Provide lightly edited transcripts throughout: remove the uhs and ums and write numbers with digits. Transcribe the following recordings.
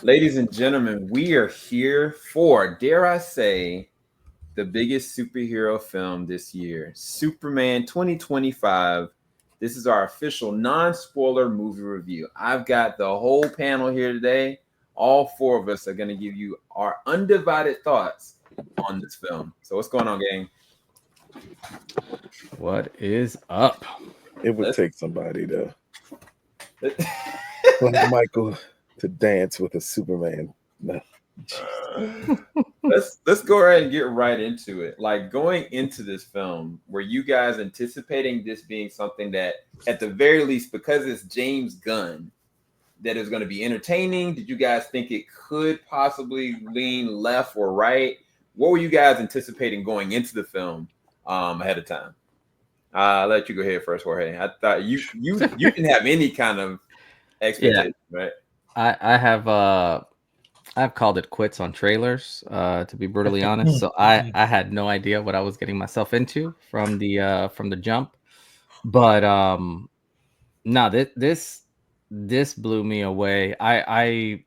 Ladies and gentlemen, we are here for, dare I say, the biggest superhero film this year, Superman 2025. This is our official non-spoiler movie review. I've got the whole panel here today. All four of us are going to give you our undivided thoughts on this film. So what's going on, gang? What is up? It would Let's take somebody to like Michael to dance with a Superman. No. let's go ahead and get right into it. Like, going into this film, were you guys anticipating this being something that, at the very least, because it's James Gunn, that is going to be entertaining? Did you guys think it could possibly lean left or right? What were you guys anticipating going into the film ahead of time? I'll let you go ahead first, Jorge. I thought you can have any kind of expectation, right? I've called it quits on trailers, to be brutally honest. So I had no idea what I was getting myself into from the jump. But no, this blew me away. I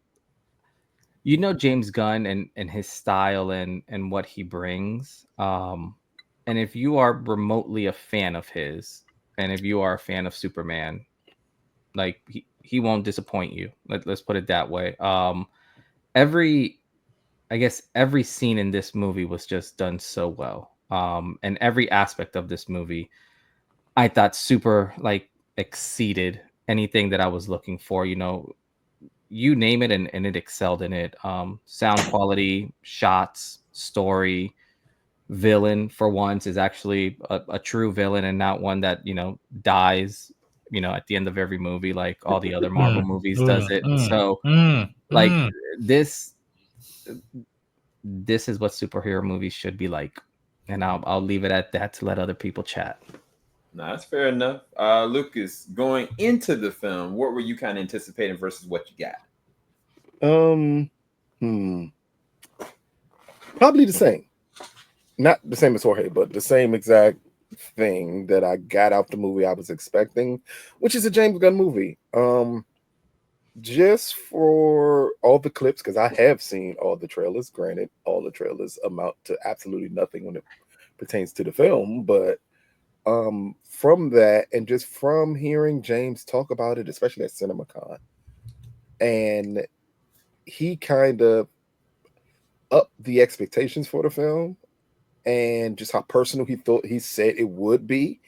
James Gunn and his style and what he brings. And if you are remotely a fan of his, and if you are a fan of Superman, like he won't disappoint you. Let's put it that way. Every every scene in this movie was just done so well. And every aspect of this movie, I thought super exceeded anything that I was looking for. You name it, and it excelled in it. Sound quality, shots, story, villain for once is actually a true villain and not one that dies at the end of every movie like all the other Marvel movies does it. So like this is what superhero movies should be like, and I'll leave it at that to let other people chat. No, that's fair enough. Lucas, going into the film, what were you kind of anticipating versus what you got? Probably the same. Not the same as Jorge, but the same exact thing that I got out the movie I was expecting, which is a James Gunn movie. Just for all the clips, because I have seen all the trailers. Granted, all the trailers amount to absolutely nothing when it pertains to the film, but from that and just from hearing James talk about it, especially at CinemaCon, and he kind of upped the expectations for the film and just how personal he said it would be,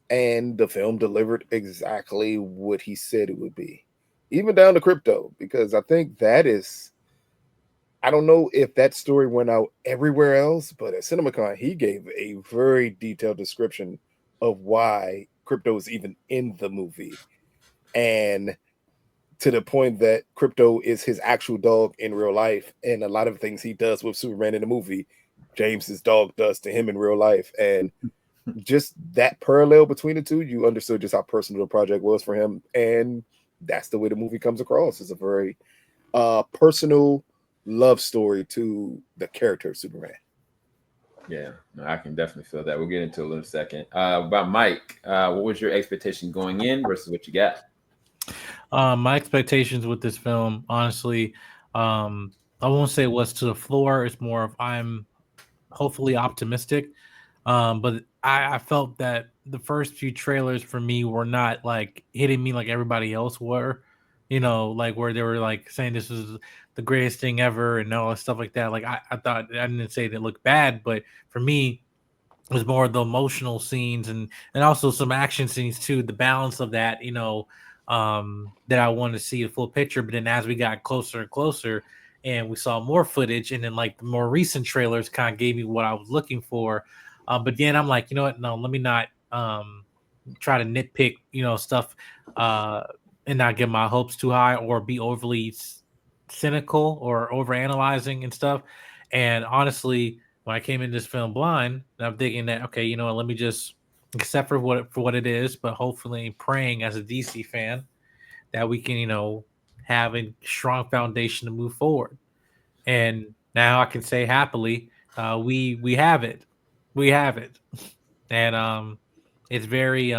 and the film delivered exactly what he said it would be, even down to Krypto, because I think that is, I don't know if that story went out everywhere else, but at CinemaCon he gave a very detailed description of why Krypto is even in the movie, and to the point that Krypto is his actual dog in real life, and a lot of things he does with Superman in the movie, James's dog does to him in real life. And just that parallel between the two, you understood just how personal the project was for him, and that's the way the movie comes across. It's a very personal love story to the character of Superman. Yeah, no, I can definitely feel that. We'll get into it in a little second. About Mike, what was your expectation going in versus what you got? My expectations with this film, honestly, I won't say what's to the floor. It's more of I'm hopefully optimistic. But I felt that the first few trailers for me were not like hitting me like everybody else were, like where they were like saying this is the greatest thing ever and all that stuff like that. Like I thought, I didn't say it looked bad, but for me, it was more of the emotional scenes and also some action scenes too. The balance of that, that I wanted to see the full picture. But then as we got closer and closer, and we saw more footage, and then like the more recent trailers kind of gave me what I was looking for. But then I'm like, you know what? No, let me not try to nitpick, stuff, and not get my hopes too high or be overly cynical or over analyzing and stuff. And honestly, when I came in this film blind, I'm thinking that, okay, you know what? Let me just accept for what it is, but hopefully praying as a DC fan that we can, have a strong foundation to move forward. And now I can say happily, we have it. We have it. And it's very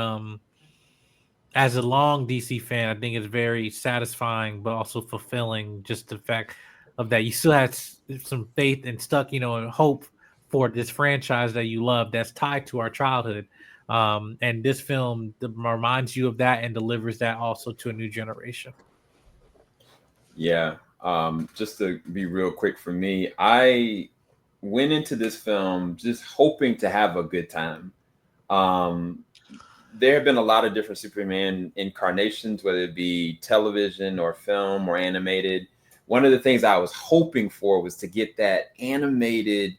as a long DC fan, I think it's very satisfying, but also fulfilling. Just the fact of that you still had some faith and stuck, and hope for this franchise that you love that's tied to our childhood. And this film reminds you of that and delivers that also to a new generation. Yeah. Just to be real quick for me, I went into this film just hoping to have a good time. There have been a lot of different Superman incarnations, whether it be television or film or animated. One of the things I was hoping for was to get that animated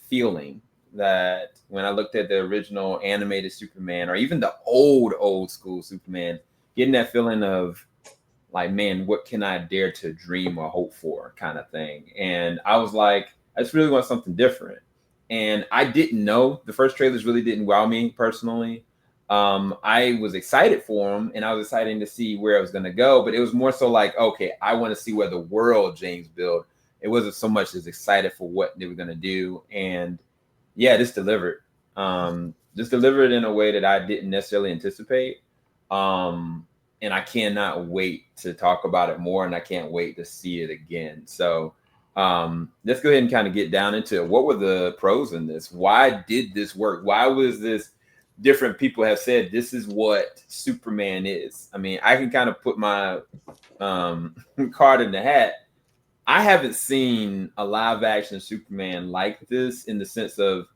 feeling that when I looked at the original animated Superman or even the old school Superman, getting that feeling of like, man, what can I dare to dream or hope for kind of thing. And I was like, I just really want something different. And I didn't know. The first trailers really didn't wow me personally. I was excited for them and I was excited to see where it was going to go, but it was more so like, okay, I want to see where the world James built. It wasn't so much as excited for what they were going to do. And yeah, just delivered. Just delivered in a way that I didn't necessarily anticipate. And I cannot wait to talk about it more, and I can't wait to see it again. So let's go ahead and kind of get down into it. What were the pros in this? Why did this work? Why was this? Different people have said this is what Superman is. I mean, I can kind of put my card in the hat. I haven't seen a live action Superman like this in the sense of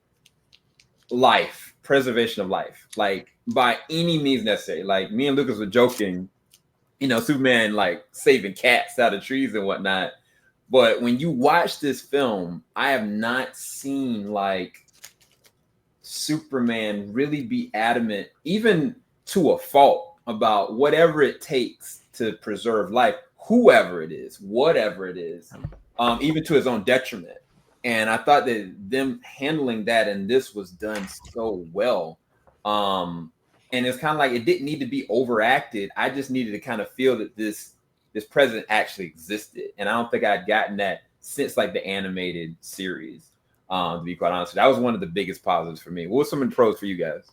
life, preservation of life, like by any means necessary. Like me and Lucas were joking, Superman like saving cats out of trees and whatnot. But when you watch this film, I have not seen like Superman really be adamant, even to a fault, about whatever it takes to preserve life, whoever it is, whatever it is, even to his own detriment. And I thought that them handling that in this was done so well. And it's kind of like it didn't need to be overacted. I just needed to kind of feel that this president actually existed. And I don't think I'd gotten that since like the animated series. To be quite honest, that was one of the biggest positives for me. What were some of the pros for you guys?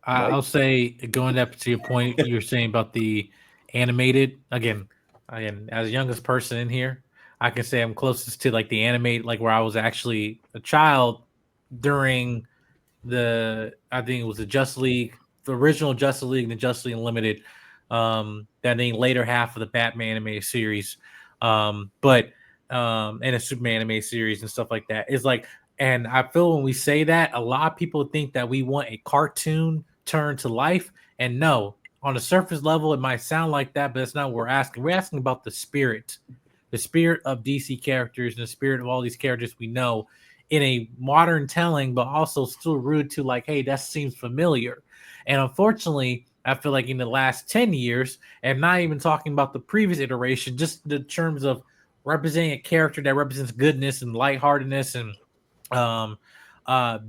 I'll say, going up to your point, you were saying about the animated. Again, as the youngest person in here, I can say I'm closest to like the animated, like where I was actually a child during I think it was the Justice League, the original Justice League, and the Justice League Unlimited. That then later half of the Batman animated series. And a Superman animated series and stuff like that is like, and I feel when we say that, a lot of people think that we want a cartoon turned to life. And no, on the surface level, it might sound like that, but that's not what we're asking. We're asking about the spirit of DC characters and the spirit of all these characters we know in a modern telling, but also still rooted to like, hey, that seems familiar. And unfortunately, I feel like in the last 10 years, and not even talking about the previous iteration, just the terms of representing a character that represents goodness and lightheartedness, and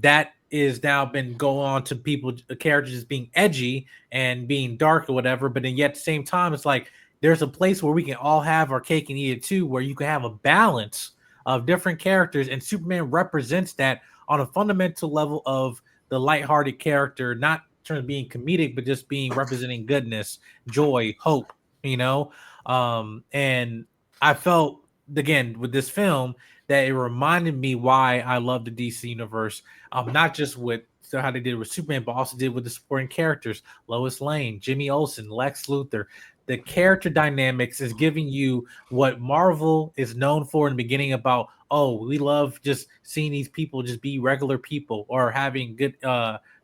that is now been going on to people, characters just being edgy and being dark or whatever. But then yet at the same time, it's like there's a place where we can all have our cake and eat it too, where you can have a balance of different characters, and Superman represents that on a fundamental level of the lighthearted character, not in terms of being comedic, but just being representing goodness, joy, hope, and I felt again with this film that it reminded me why I love the DC universe, not just with how they did with Superman, but also did with the supporting characters, Lois Lane, Jimmy Olsen, Lex Luthor. The character dynamics is giving you what Marvel is known for in the beginning about, oh, we love just seeing these people just be regular people or having good,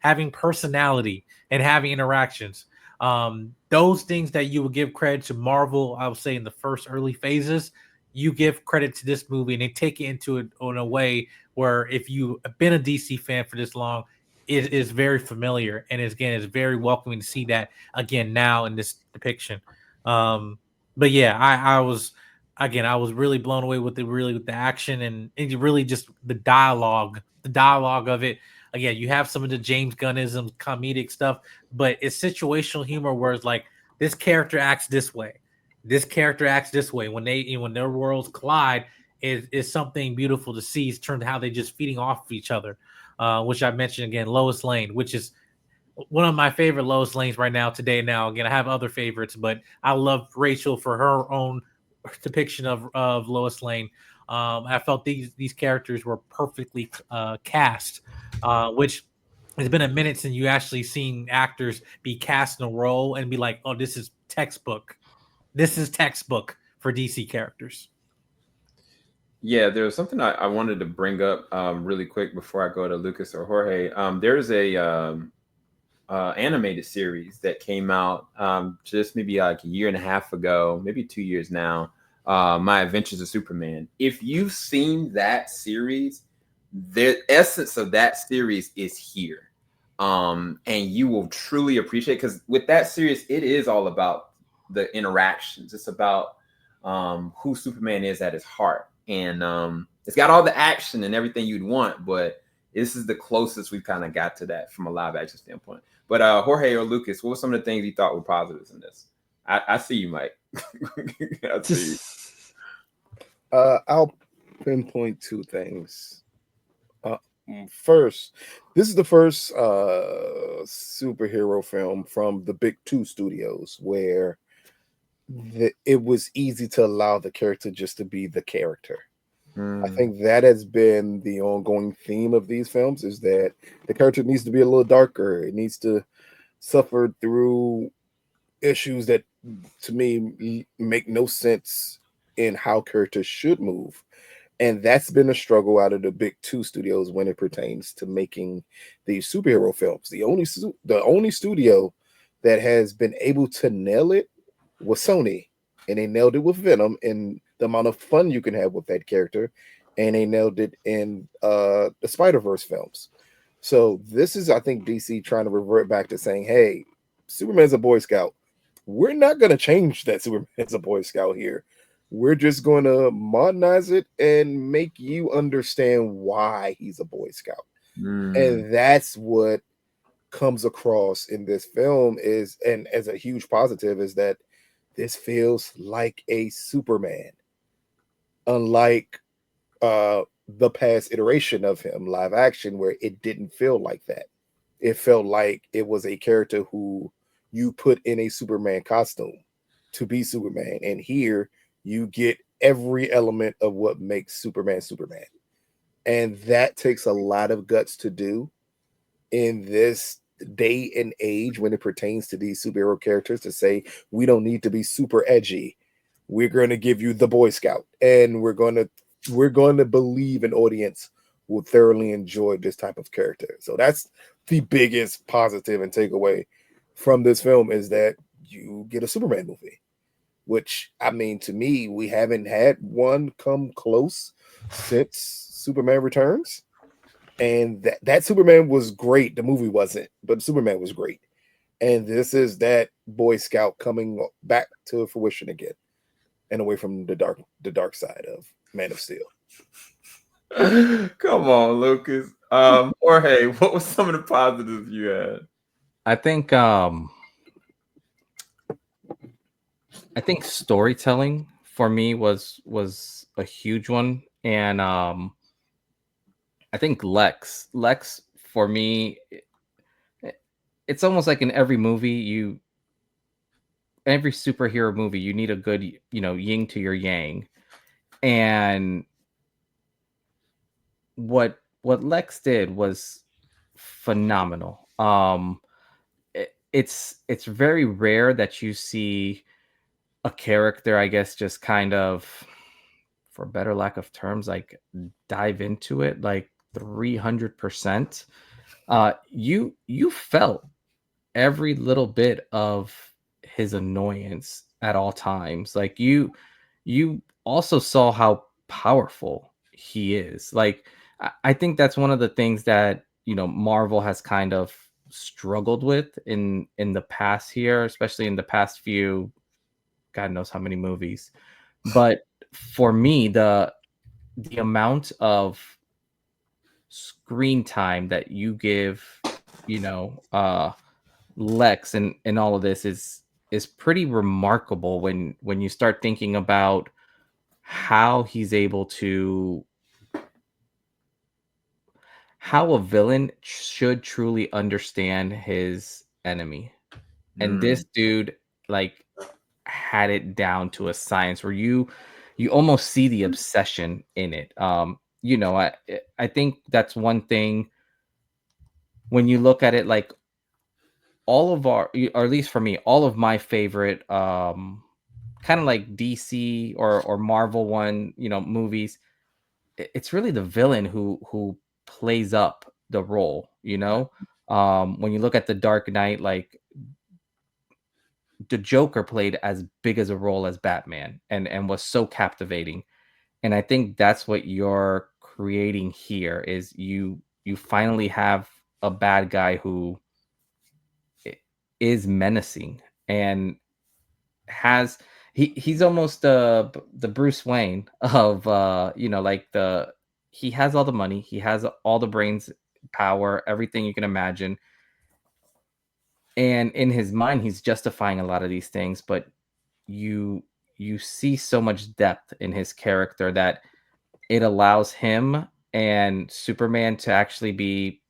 having personality and having interactions. Those things that you would give credit to Marvel, I would say in the first early phases, you give credit to this movie and they take it into it in a way where if you've been a DC fan for this long, it is very familiar, and it's very welcoming to see that again now in this depiction. But yeah, I was really blown away with the action and really just the dialogue of it. Again, you have some of the James Gunnism comedic stuff, but it's situational humor where it's like this character acts this way, when their worlds collide is something beautiful to see in terms of how they just feeding off of each other. which I mentioned again, Lois Lane, which is one of my favorite Lois Lanes right now today. Now, again, I have other favorites, but I love Rachel for her own depiction of Lois Lane. I felt these characters were perfectly cast, which it's been a minute since you actually seen actors be cast in a role and be like, oh, this is textbook. This is textbook for DC characters. Yeah, there was something I wanted to bring up really quick before I go to Lucas or Jorge. There's a animated series that came out just maybe like a year and a half ago, maybe 2 years now. My Adventures of Superman. If you've seen that series, the essence of that series is here, and you will truly appreciate, because with that series, it is all about the interactions. It's about who Superman is at his heart, and it's got all the action and everything you'd want, but this is the closest we've kind of got to that from a live action standpoint. But Jorge or Lucas, what were some of the things you thought were positives in this? I see you, Mike. I see you. I'll pinpoint two things. First, this is the first superhero film from the big two studios where it was easy to allow the character just to be the character. I think that has been the ongoing theme of these films, is that the character needs to be a little darker. It needs to suffer through issues that, to me, make no sense in how characters should move. And that's been a struggle out of the big two studios when it pertains to making these superhero films. The only studio that has been able to nail it was Sony, and they nailed it with Venom and the amount of fun you can have with that character, and they nailed it in the Spider-Verse films. So this is, I think, DC trying to revert back to saying, hey, Superman's a Boy Scout. We're not going to change that Superman's a Boy Scout here. We're just going to modernize it and make you understand why he's a Boy Scout. And that's what comes across in this film is, and as a huge positive, is that this feels like a Superman, unlike the past iteration of him live action, where it didn't feel like that. It felt like it was a character who you put in a Superman costume to be Superman, and here you get every element of what makes Superman Superman. And that takes a lot of guts to do in this day and age when it pertains to these superhero characters, to say we don't need to be super edgy. We're going to give you the Boy Scout, and we're going to believe an audience will thoroughly enjoy this type of character. So that's the biggest positive and takeaway from this film, is that you get a Superman movie, which, I mean, to me, we haven't had one come close since Superman Returns. And that Superman was great. The movie wasn't, but Superman was great. And this is that Boy Scout coming back to fruition again, and away from the dark side of Man of Steel. Come on, Lucas. Jorge, what was some of the positives you had? I think storytelling for me was a huge one, and I think Lex for me, it's almost like in every movie, every superhero movie, you need a good, yin to your yang. And what Lex did was phenomenal. It's very rare that you see a character, I guess, just kind of, for better lack of terms, like dive into it like 300%. You felt every little bit of his annoyance at all times. Like you also saw how powerful he is. Like I think that's one of the things that Marvel has kind of struggled with in the past here, especially in the past few, God knows how many movies. But for me, the amount of screen time that you give, Lex and all of this is pretty remarkable when you start thinking about how he's able to how a villain should truly understand his enemy. And this dude like had it down to a science where you almost see the obsession in it. You know, I think that's one thing when you look at it, like all of our, or at least for me, all of my favorite kind of like DC or Marvel one, you know, movies, it's really the villain who plays up the role, you know. When you look at the Dark Knight, like the Joker played as big as a role as Batman and was so captivating. And I think that's what you're creating here is you finally have a bad guy who is menacing and has he's almost the Bruce Wayne of you know, like he has all the money, he has all the brains, power, everything you can imagine. And in his mind, he's justifying a lot of these things, but you see so much depth in his character that it allows him and Superman to actually be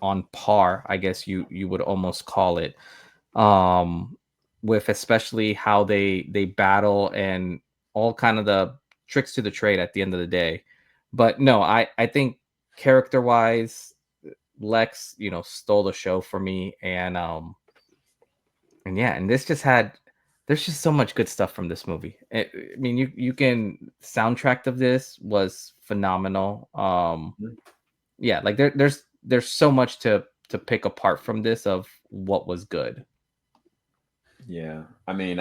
on par, I guess you would almost call it. With especially how they battle and all kind of the tricks to the trade at the end of the day. But no, I think character wise, Lex, you know, stole the show for me. And yeah, and this just had, there's just so much good stuff from this movie. I mean, you can, soundtrack of this was phenomenal. Yeah, like there's so much to pick apart from this of what was good. Yeah, I mean,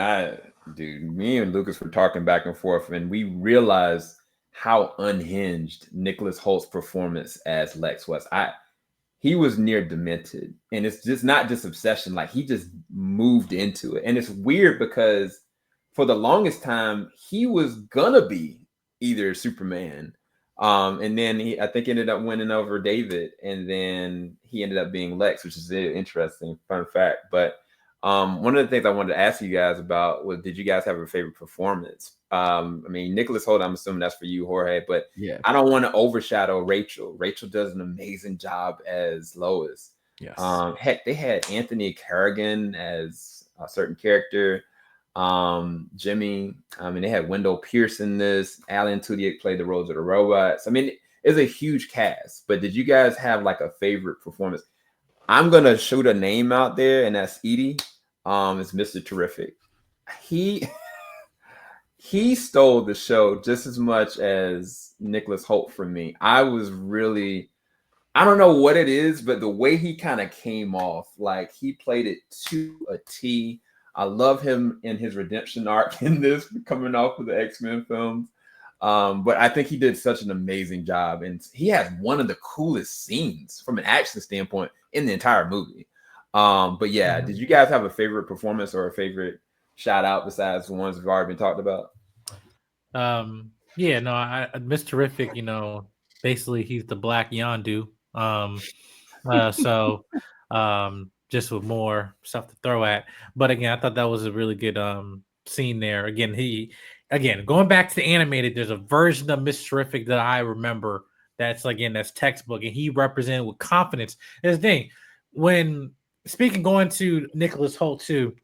dude, me and Lucas were talking back and forth, and we realized how unhinged Nicholas Holt's performance as Lex was. He was near demented, and it's just not just obsession, like he just moved into it. And it's weird because for the longest time he was gonna be either Superman, and then I think ended up winning over David, and then he ended up being Lex, which is an interesting fun fact. But one of the things I wanted to ask you guys about was, did you guys have a favorite performance? I mean, Nicholas Hoult, I'm assuming that's for you, Jorge, but yeah, I don't want to overshadow Rachel. Rachel does an amazing job as Lois. Yes. Heck, they had Anthony Carrigan as a certain character. Jimmy. I mean, they had Wendell Pierce in this. Alan Tudyk played the roles of the robots. I mean, it's a huge cast. But did you guys have like a favorite performance? I'm gonna shoot a name out there, and that's Edie. It's Mr. Terrific. He stole the show just as much as Nicholas Hoult for me. I don't know what it is, but the way he kind of came off, like he played it to a T. I love him in his redemption arc in this, coming off of the X-Men films. But I think he did such an amazing job, and he has one of the coolest scenes from an action standpoint in the entire movie. But yeah, did you guys have a favorite performance or a favorite shout out besides the ones we've already been talked about? Yeah, no, I Mr. Terrific, you know, basically he's the Black Yondu. So just with more stuff to throw at. But again, I thought that was a really good scene there. Again, going back to the animated, there's a version of Mr. Terrific that I remember that's textbook, and he represented with confidence. There's the thing, when going to Nicholas Hoult too,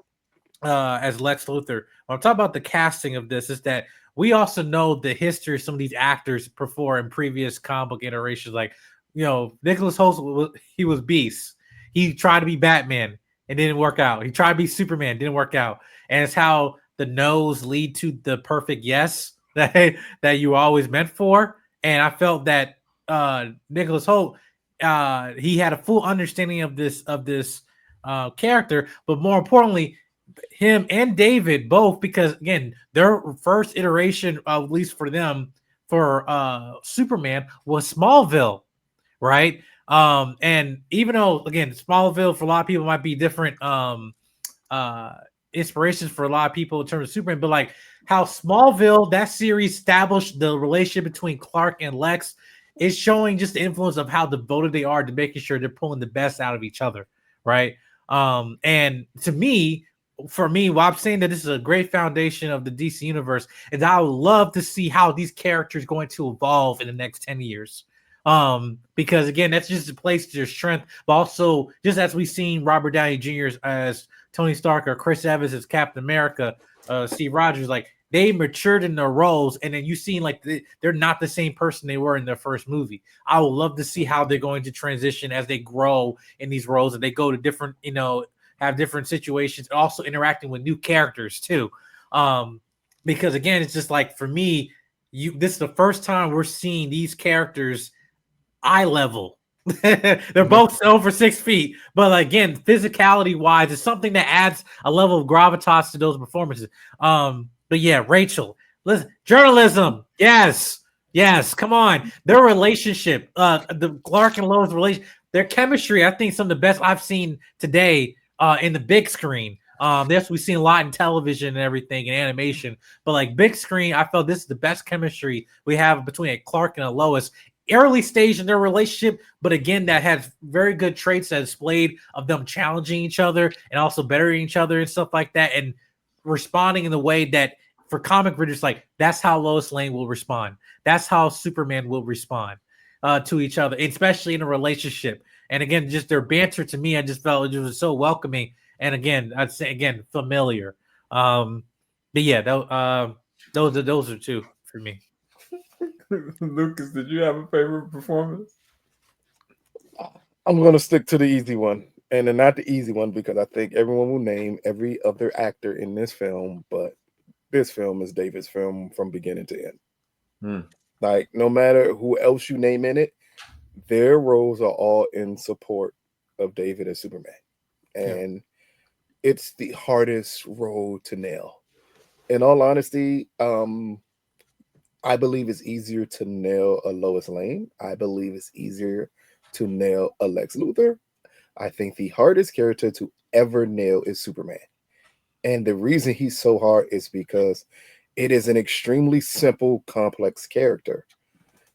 as Lex Luthor, when I'm talking about the casting of this, is that we also know the history of some of these actors before in previous comic book iterations. Like, you know, Nicholas Hoult, he was Beast. He tried to be Batman and didn't work out. He tried to be Superman, didn't work out. And it's how the no's lead to the perfect yes that you always meant for. And I felt that Nicholas Hoult, he had a full understanding of this character, but more importantly, him and David both, because again, their first iteration, at least for them, for Superman, was Smallville, right? And even though again, Smallville for a lot of people might be different inspirations for a lot of people in terms of Superman, but like how Smallville, that series, established the relationship between Clark and Lex, is showing just the influence of how devoted they are to making sure they're pulling the best out of each other, right? And to me, for me, while I'm saying that this is a great foundation of the DC universe, is I would love to see how these characters are going to evolve in the next 10 years. Because again, that's just a place to their strength, but also just as we've seen Robert Downey Jr. as Tony Stark or Chris Evans as Captain America, Steve Rogers, like they matured in their roles, and then you seen like they're not the same person they were in their first movie. I would love to see how they're going to transition as they grow in these roles and they go to different, have different situations, and also interacting with new characters too. Because again, it's just like for me, this is the first time we're seeing these characters eye level. They're both over 6 feet, but again, physicality wise, it's something that adds a level of gravitas to those performances. But yeah, Rachel, listen, journalism, yes, come on, their relationship, the Clark and Lois relation, their chemistry, I think some of the best I've seen today in the big screen. Yes, we've seen a lot in television and everything and animation, but like big screen, I felt this is the best chemistry we have between a Clark and a Lois. Early stage in their relationship, but again, that has very good traits that displayed of them challenging each other and also bettering each other and stuff like that, and responding in the way that for comic readers, like that's how Lois Lane will respond. That's how Superman will respond to each other, especially in a relationship. And again, just their banter to me, I just felt it was so welcoming. And again, I'd say again familiar. But yeah, those are two for me. Lucas, did you have a favorite performance? I'm going to stick to the easy one. And then not the easy one because I think everyone will name every other actor in this film, but this film is David's film from beginning to end. Like, no matter who else you name in it, their roles are all in support of David as Superman. And it's the hardest role to nail. In all honesty, I believe it's easier to nail a Lois Lane. I believe it's easier to nail a Lex Luthor. I think the hardest character to ever nail is Superman. And the reason he's so hard is because it is an extremely simple, complex character.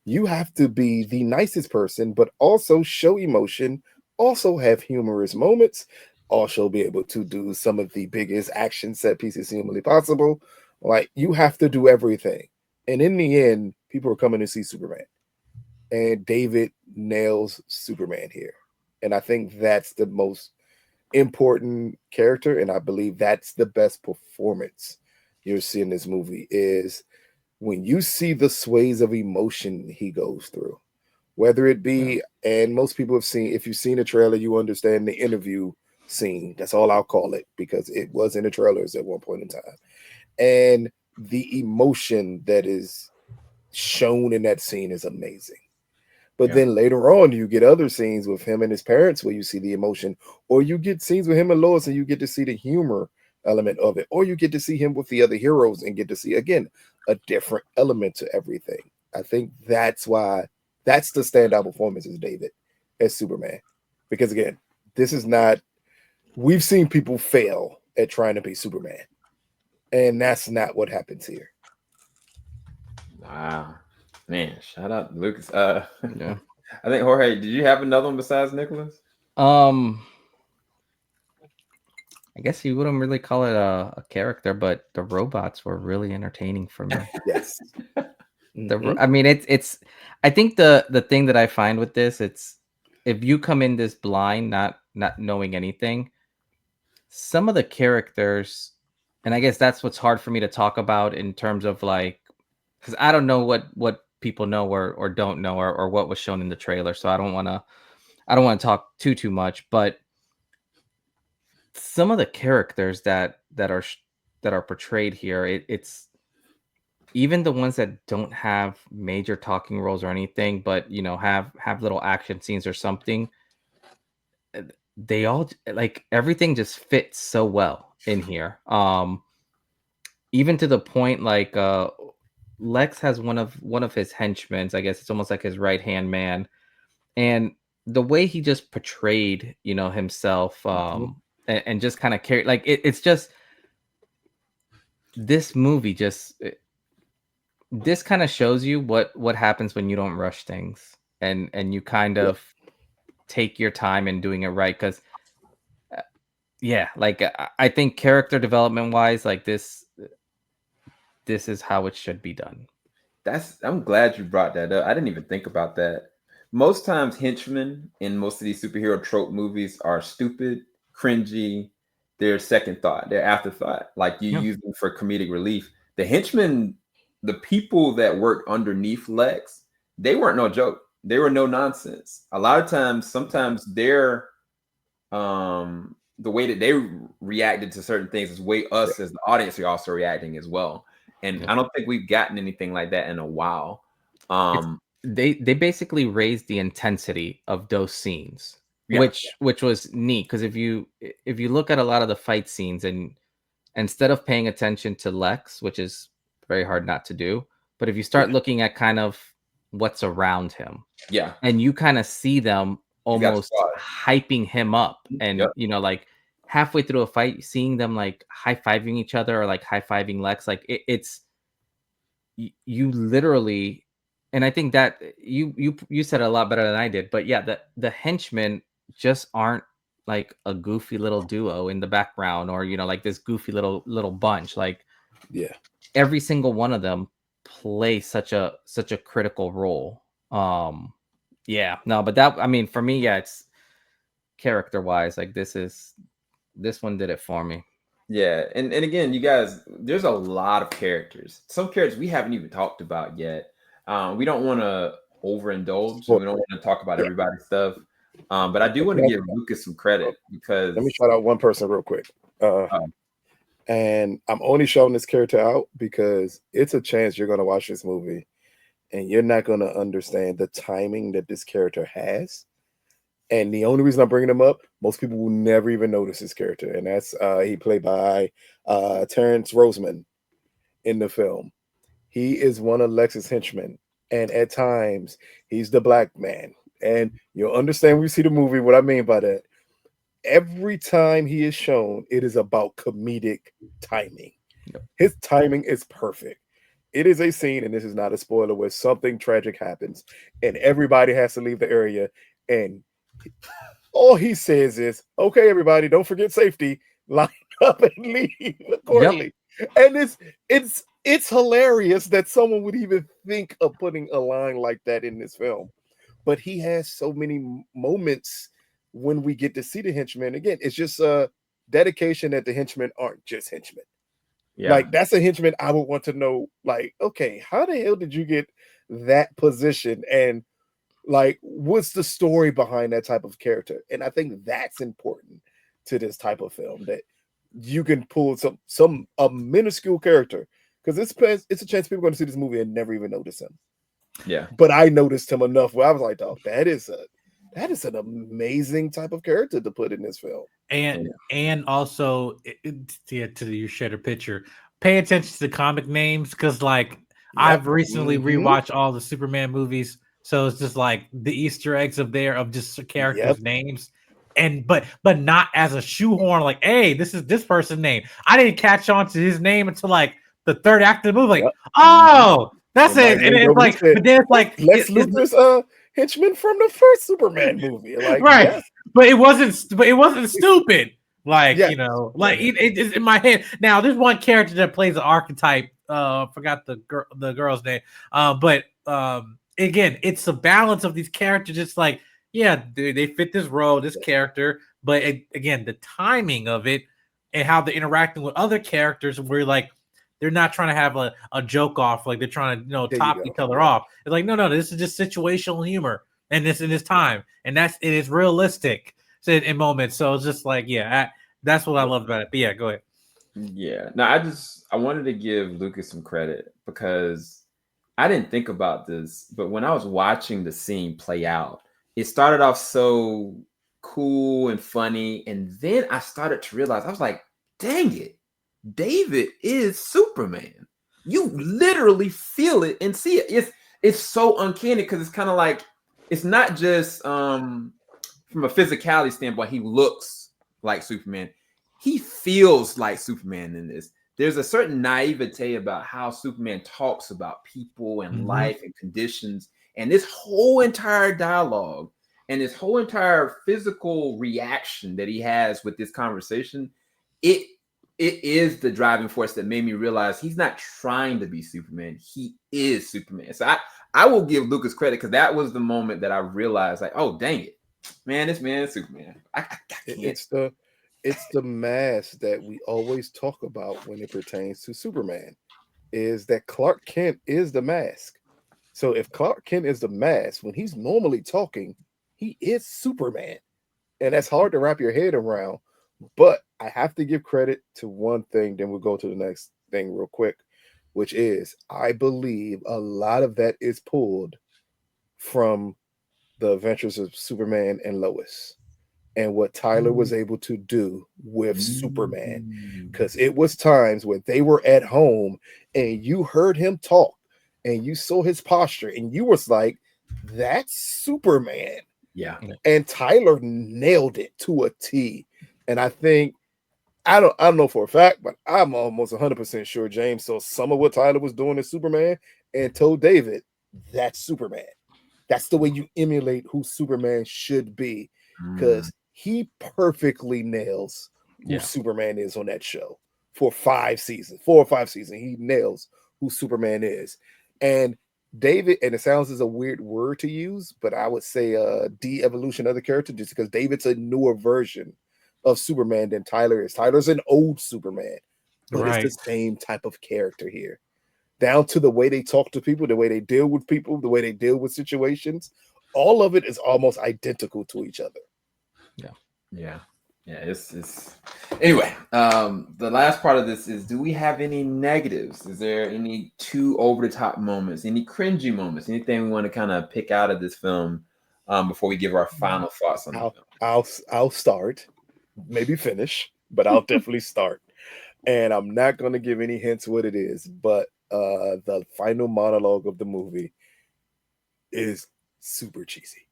You have to be the nicest person, but also show emotion, also have humorous moments, also be able to do some of the biggest action set pieces humanly possible. Like, you have to do everything. And in the end, people are coming to see Superman. And David nails Superman here. And I think that's the most important character. And I believe that's the best performance you'll see in this movie is when you see the sways of emotion he goes through. Whether it be, and most people have seen, if you've seen a trailer, you understand the interview scene. That's all I'll call it because it was in the trailers at one point in time. And the emotion that is shown in that scene is amazing. But then later on, you get other scenes with him and his parents where you see the emotion, or you get scenes with him and Lois and you get to see the humor element of it, or you get to see him with the other heroes and get to see, again, a different element to everything. I think that's why that's the standout performance is David as Superman. Because again, this is not, we've seen people fail at trying to be Superman. And that's not what happens here. Wow. Man, shout out to Lucas. Yeah. I think Jorge, did you have another one besides Nicholas? I guess you wouldn't really call it a character, but the robots were really entertaining for me. Yes. I mean, it's. I think the thing that I find with this, it's if you come in this blind, not knowing anything, some of the characters, and I guess that's what's hard for me to talk about in terms of like, because I don't know what people know or don't know or what was shown in the trailer, so I don't want to talk too much, but some of the characters that are portrayed here, it's even the ones that don't have major talking roles or anything, but have little action scenes or something, they all like everything just fits so well in here. Even to the point like Lex has one of his henchmen, I guess it's almost like his right hand man, and the way he just portrayed himself and just kind of carried like it's just this movie just this kind of shows you what happens when you don't rush things and you kind of take your time in doing it right, because like I think character development wise, like this is how it should be done. I'm glad you brought that up. I didn't even think about that. most times henchmen in most of these superhero trope movies are stupid, cringy. They're second thought, they're afterthought. Like you use them for comedic relief. The henchmen, the people that worked underneath Lex, they weren't no joke. They were no nonsense. A lot of times, sometimes they're the way that they reacted to certain things is way us as the audience are also reacting as well. And I don't think we've gotten anything like that in a while. They basically raised the intensity of those scenes, which was neat, because if you look at a lot of the fight scenes, and instead of paying attention to Lex, which is very hard not to do, but if you start looking at kind of what's around him, and you kind of see them almost hyping him up, and you know, like halfway through a fight, seeing them like high-fiving each other or like high-fiving Lex, like it's you literally. And I think that you said it a lot better than I did, but yeah, the henchmen just aren't like a goofy little duo in the background, or you know, like this goofy little bunch. Like, every single one of them plays such a critical role. But that, I mean, for me, it's character wise, like this one did it for me. Yeah, and again, you guys, there's a lot of characters. Some characters we haven't even talked about yet. We don't want to overindulge. We don't want to talk about everybody's stuff. But I do want to give Lucas some credit, because let me shout out one person real quick. And I'm only shouting this character out because it's a chance you're going to watch this movie and you're not going to understand the timing that this character has. And the only reason I'm bringing him up, most people will never even notice this character. And that's he played by Terrence Roseman in the film. He is one of Lex's henchmen, and at times he's the black man. And you'll understand when you see the movie what I mean by that. Every time he is shown, it is about comedic timing. His timing is perfect. It is a scene, and this is not a spoiler, where something tragic happens, and everybody has to leave the area, and all he says is, "Okay, everybody, don't forget safety. Line up and leave accordingly." And it's hilarious that someone would even think of putting a line like that in this film. But he has so many moments when we get to see the henchmen. Again, it's just a dedication that the henchmen aren't just henchmen. Like, that's a henchman I would want to know, like, okay, how the hell did you get that position? And like, what's the story behind that type of character? And I think that's important to this type of film, that you can pull a minuscule character, because it's a chance people are going to see this movie and never even notice him. Yeah, but I noticed him enough where I was like, "Oh, that is an amazing type of character to put in this film." And also, to your shader picture, pay attention to the comic names, because like I've recently rewatched all the Superman movies, so it's just like the Easter eggs of just characters' names. And but not as a shoehorn, like, hey, this is this person's name. I didn't catch on to his name until like the third act of the movie. Like, oh, that's it. And it's like, but then it's like Lex Luthor's henchman from the first Superman movie, like, right? But it wasn't stupid. Like, you know, like it's in my head. Now, there's one character that plays an archetype. Forgot the girl's name. But again, it's the balance of these characters. It's like, yeah, they fit this role, this character, but again, the timing of it and how they're interacting with other characters, where like they're not trying to have a joke off, like they're trying to, you know, top each other off. It's like, no, this is just situational humor, and this in this time, and it is realistic in moments. So it's just like, that's what I love about it. But yeah, go ahead. Yeah, no, I wanted to give Lucas some credit, because I didn't think about this, but when I was watching the scene play out, it started off so cool and funny, and then I started to realize, I was like, dang it, David is Superman. You literally feel it and see it. It's so uncanny, because it's kind of like, it's not just from a physicality standpoint, he looks like Superman. He feels like Superman in this. There's a certain naivete about how Superman talks about people and life and conditions, and this whole entire dialogue and this whole entire physical reaction that he has with this conversation, it is the driving force that made me realize he's not trying to be Superman. He is Superman. So I will give Lucas credit because that was the moment that I realized, like, oh dang it, man, this man is Superman. I can't. It's the mask that we always talk about when it pertains to Superman, is that Clark Kent is the mask. So if Clark Kent is the mask, when he's normally talking, he is Superman. And that's hard to wrap your head around. But I have to give credit to one thing, then we'll go to the next thing real quick, which is I believe a lot of that is pulled from the adventures of Superman and Lois and what Tyler was able to do with Superman. Because it was times when they were at home and you heard him talk and you saw his posture and you was like, that's Superman. Yeah. And Tyler nailed it to a T. And I think, I don't know for a fact, but I'm almost 100% sure James saw some of what Tyler was doing as Superman and told David, that's Superman. That's the way you emulate who Superman should be. Because he perfectly nails who Superman is on that show for 4 or 5 seasons. He nails who Superman is. And David, and it sounds as a weird word to use, but I would say de-evolution of the character, just because David's a newer version of Superman than Tyler is. Tyler's an old Superman, but it's the same type of character here. Down to the way they talk to people, the way they deal with people, the way they deal with situations. All of it is almost identical to each other. Yeah. It's anyway. The last part of this is: do we have any negatives? Is there any too over the top moments? Any cringy moments? Anything we want to kind of pick out of this film before we give our final thoughts on the film? I'll start, maybe finish, but I'll definitely start. And I'm not going to give any hints what it is, but the final monologue of the movie is super cheesy.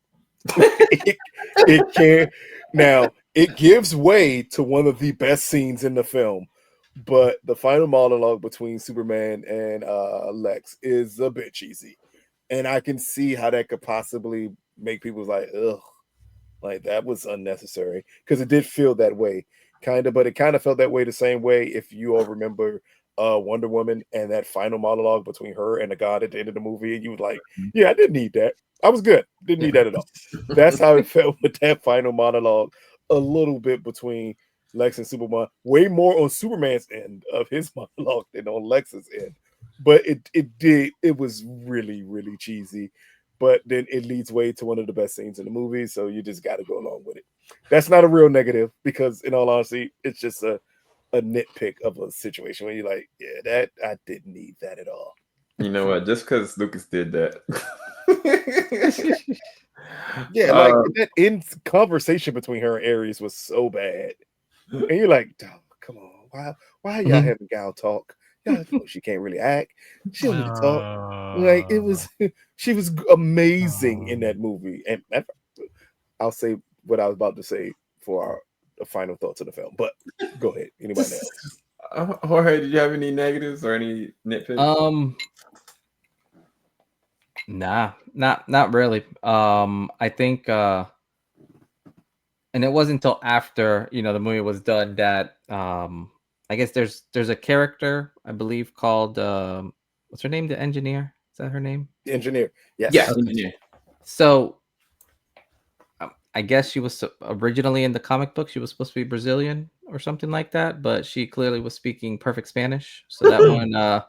it can't. Now, it gives way to one of the best scenes in the film, but the final monologue between Superman and Lex is a bit cheesy. And I can see how that could possibly make people like, ugh, like that was unnecessary, because it did feel that way, kind of, but it kind of felt that way the same way if you all remember Wonder Woman and that final monologue between her and the god at the end of the movie, and you was like, yeah, I didn't need that. I was good. Didn't need that at all. That's how it felt with that final monologue, a little bit between Lex and Superman, way more on Superman's end of his monologue than on Lex's end. But it was really, really cheesy. But then it leads way to one of the best scenes in the movie, so you just got to go along with it. That's not a real negative, because in all honesty, it's just a nitpick of a situation where you're like, yeah, that I didn't need that at all. You know what? Just because Lucas did that. Yeah, like that in conversation between her and Ares was so bad. And you're like, oh, come on, why y'all having gal talk? Y'all know she can't really act. She don't need to talk. Like, it was, she was amazing in that movie. And I'll say what I was about to say for the final thoughts of the film. But go ahead. Anybody else? Jorge, did you have any negatives or any nitpicks? Nah, not really. I think and it wasn't until after, the movie was done that I guess there's a character, I believe, called what's her name? The engineer? Is that her name? The engineer. Yes. Yes, engineer. So I guess she was originally in the comic book, she was supposed to be Brazilian or something like that, but she clearly was speaking perfect Spanish. So that one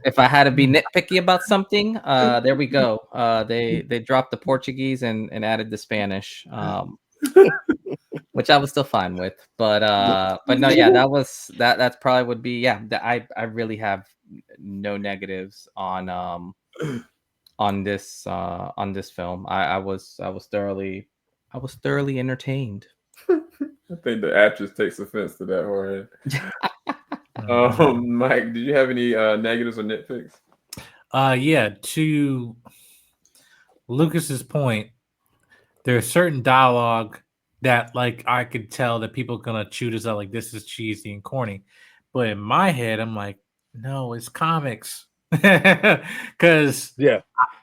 if I had to be nitpicky about something, there we go. They dropped the Portuguese and added the Spanish, which I was still fine with. But no, yeah, that's probably would be, yeah. I really have no negatives on this film. I was thoroughly entertained. I think the actress takes offense to that, Jorge. Mike, did you have any negatives or nitpicks? Yeah, to Lucas's point, there's certain dialogue that, like, I could tell that people are gonna chew this up like this is cheesy and corny. But in my head, I'm like, no, it's comics. Because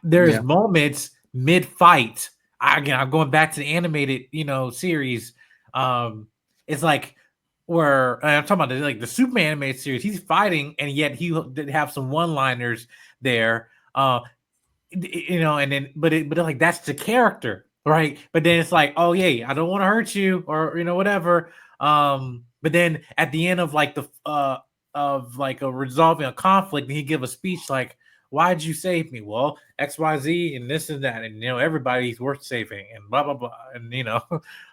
there's moments mid-fight. I'm going back to the animated, series. It's like where I'm talking about the Superman animated series. He's fighting, and yet he did have some one-liners there. you know, and then but like that's the character, right? But then it's like, oh yeah, I don't want to hurt you, or you know, whatever. But then at the end of like the of like a resolving a conflict, he give a speech like, why'd you save me? Well, XYZ and this and that, and you know, everybody's worth saving, and blah blah blah, and you know,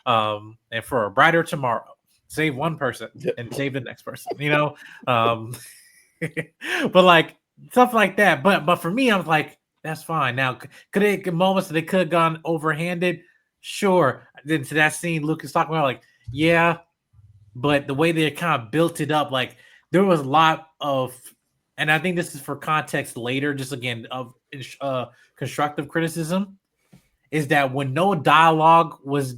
and for a brighter tomorrow, save one person and save the next person, you know, but like stuff like that. But for me, I was like, that's fine. Now, could it moments that they could have gone overhanded? Sure. Then to that scene, Lucas talking about like, yeah, but the way they kind of built it up, like there was a lot of, and I think this is for context later, just again of constructive criticism, is that when no dialogue was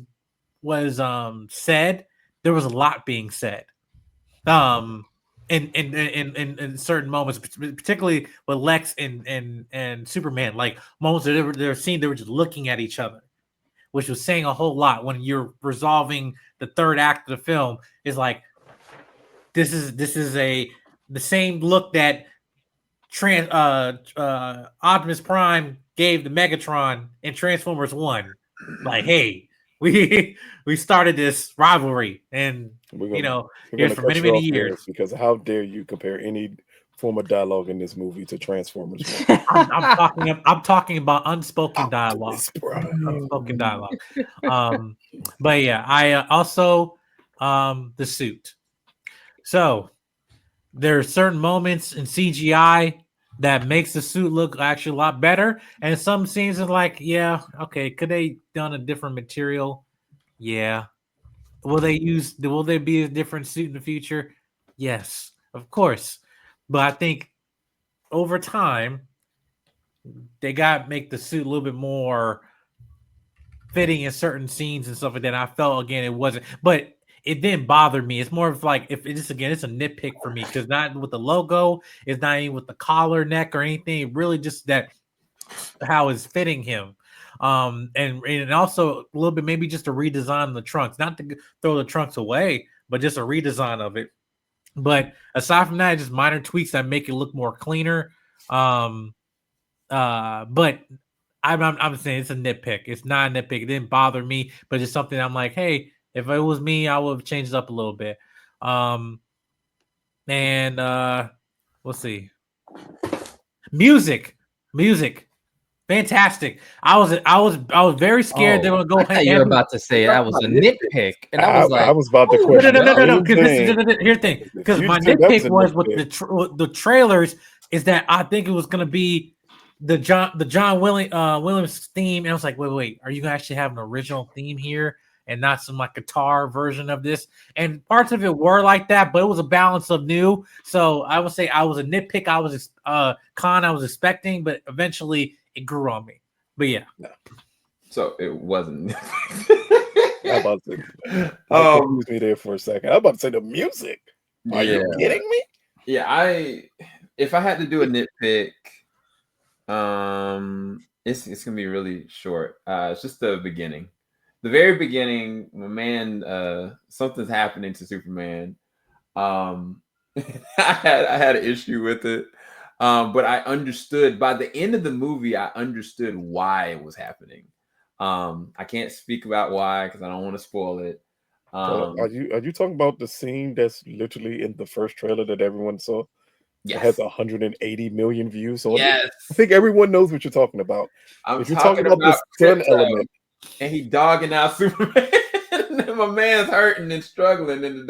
said, there was a lot being said. In certain moments, particularly with Lex and Superman, like moments that they were seeing, they were just looking at each other, which was saying a whole lot. When you're resolving the third act of the film, is like this is the same look that Optimus Prime gave the Megatron in Transformers 1. Like, hey, we started this rivalry, and you know, here's for many years. Because how dare you compare any form of dialogue in this movie to Transformers? I'm talking about unspoken dialogue. Unspoken dialogue. But yeah, I also the suit. So there are certain moments in CGI that makes the suit look actually a lot better, and some scenes are like, yeah, okay, could they done a different material? Yeah. Will they be a different suit in the future? Yes, of course. But I think over time they got to make the suit a little bit more fitting in certain scenes and stuff like that. I felt again it wasn't, but it didn't bother me. It's more of like, if it's again, it's a nitpick for me, because not with the logo, it's not even with the collar neck or anything. It really just that how it's fitting him. And also a little bit, maybe just a redesign of the trunks, not to throw the trunks away, but just a redesign of it. But aside from that, just minor tweaks that make it look more cleaner. But I'm saying it's a nitpick. It's not a nitpick. It didn't bother me, but it's something I'm like, hey, if it was me, I would have changed it up a little bit. And we'll see. Music. Fantastic. I was very scared they were going to go. You were about to say that was a nitpick, and I was like, I was about to question. No. Here's the thing. Because my nitpick was with the trailers is that I think it was going to be the John Williams theme, and I was like, wait, are you going to actually have an original theme here and not some like guitar version of this? And parts of it were like that, but it was a balance of new. So I would say I was a nitpick. I was I was expecting, but eventually it grew on me. But yeah. So it wasn't. I'm about to confuse me there for a second. I'm about to say the music. Are you kidding me? Yeah, if I had to do a nitpick, it's gonna be really short. It's just the beginning. The very beginning, man, something's happening to Superman. I had an issue with it. But I understood by the end of the movie, I understood why it was happening. I can't speak about why because I don't want to spoil it. Are you talking about the scene that's literally in the first trailer that everyone saw? Yes. It has 180 million views on it. I think everyone knows what you're talking about. If you're talking about the sun element, and he dogging out Superman, and my man's hurting and struggling, and the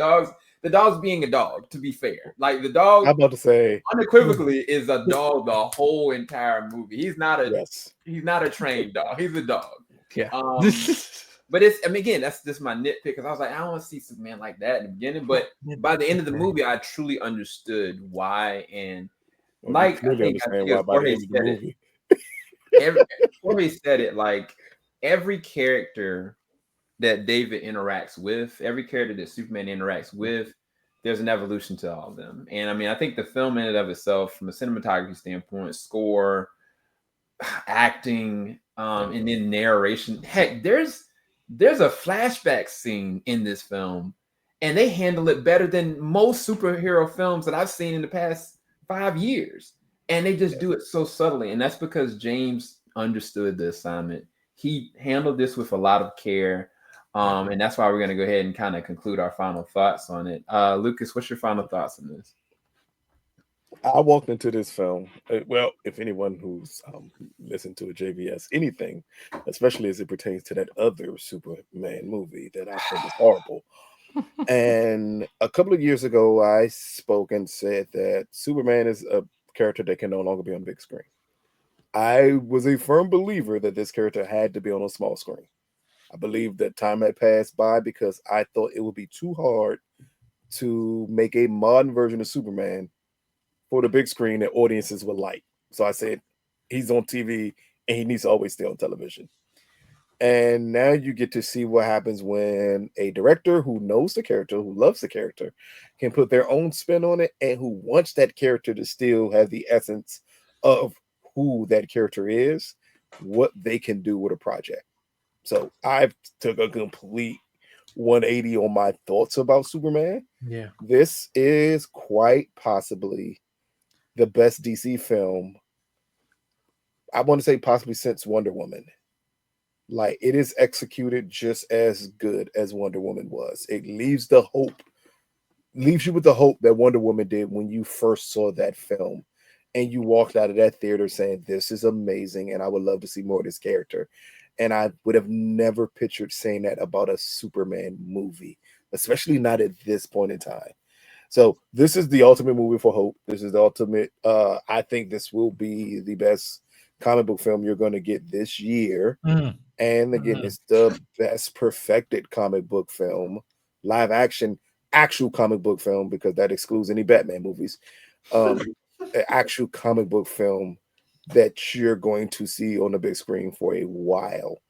dog's being a dog, to be fair. Like the dog, I'm about to say unequivocally is a dog the whole entire movie. He's not a trained dog. He's a dog. Yeah. But again, that's just my nitpick, because I was like, I don't want to see Superman like that in the beginning. But by the end of the movie, I truly understood why. And I think Jorge said it, like every character that David interacts with, every character that Superman interacts with, there's an evolution to all of them. And I mean, I think the film in and of itself, from a cinematography standpoint, score, acting, and then narration, heck, there's a flashback scene in this film, and they handle it better than most superhero films that I've seen in the past 5 years. And they just do it so subtly. And that's because James understood the assignment. He handled this with a lot of care. And that's why we're going to go ahead and kind of conclude our final thoughts on it. Lucas, what's your final thoughts on this? I walked into this film. Well, if anyone who's listened to a JVS anything, especially as it pertains to that other Superman movie that I think is horrible. And a couple of years ago, I spoke and said that Superman is a character that can no longer be on the big screen. I was a firm believer that this character had to be on a small screen. I believe that time had passed by because I thought it would be too hard to make a modern version of Superman for the big screen that audiences would like. So I said, he's on TV and he needs to always stay on television. And now you get to see what happens when a director who knows the character, who loves the character, can put their own spin on it and who wants that character to still have the essence of who that character is, what they can do with a project. So I've took a complete 180 on my thoughts about Superman. Yeah. This is quite possibly the best DC film, I want to say possibly since Wonder Woman. Like, it is executed just as good as Wonder Woman was. It leaves you with the hope that Wonder Woman did when you first saw that film. And you walked out of that theater saying, this is amazing, and I would love to see more of this character. And I would have never pictured saying that about a Superman movie, especially not at this point in time. So this is the ultimate movie for hope. This is the ultimate. I think this will be the best comic book film you're going to get this year. And again, it's the best perfected comic book film, live action, actual comic book film, because that excludes any Batman movies. Actual comic book film that you're going to see on the big screen for a while.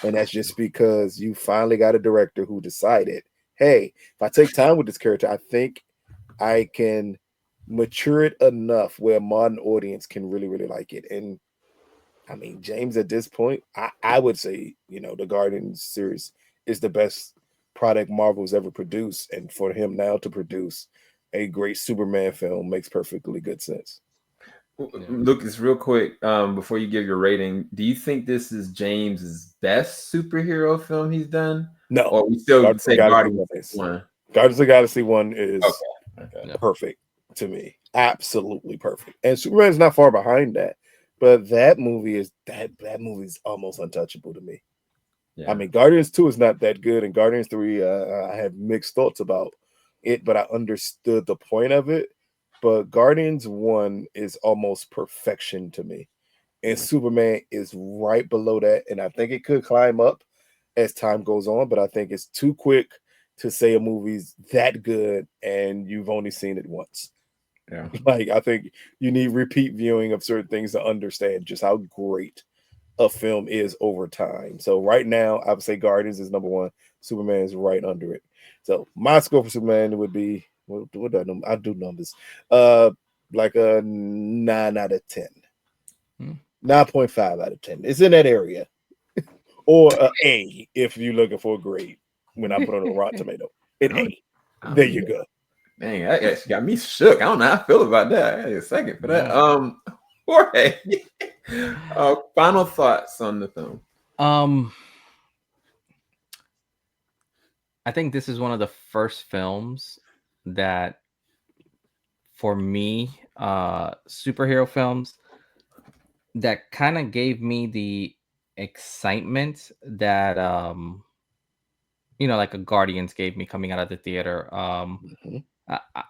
And that's just because you finally got a director who decided, hey, if I take time with this character, I think I can mature it enough where a modern audience can really, really like it. And I mean, James, at this point, I would say, the Guardians series is the best product Marvel's ever produced. And for him now to produce a great Superman film makes perfectly good sense. Lucas, real quick, before you give your rating, do you think this is James's best superhero film he's done? No. Or we still say Guardians 1? Guardians of the Galaxy 1 is okay. Perfect to me. Absolutely perfect. And Superman's not far behind that. But that movie is almost untouchable to me. Yeah. I mean, Guardians 2 is not that good, and Guardians 3, I have mixed thoughts about it, but I understood the point of it. But Guardians 1 is almost perfection to me. And Superman is right below that. And I think it could climb up as time goes on, but I think it's too quick to say a movie's that good and you've only seen it once. Yeah. Like, I think you need repeat viewing of certain things to understand just how great a film is over time. So right now, I would say Guardians is number 1. Superman is right under it. So my score for Superman would be, what do I know? I do numbers. Like a 9 out of 10. 9.5 out of 10. It's in that area. Or an A if you're looking for a grade when I put on a Rotten Tomato. An A. There you go. Dang, that actually got me shook. I don't know how I feel about that. I had a second for that. Jorge, final thoughts on the film. I think this is one of the first films that, for me, superhero films that kind of gave me the excitement that like a Guardians gave me coming out of the theater.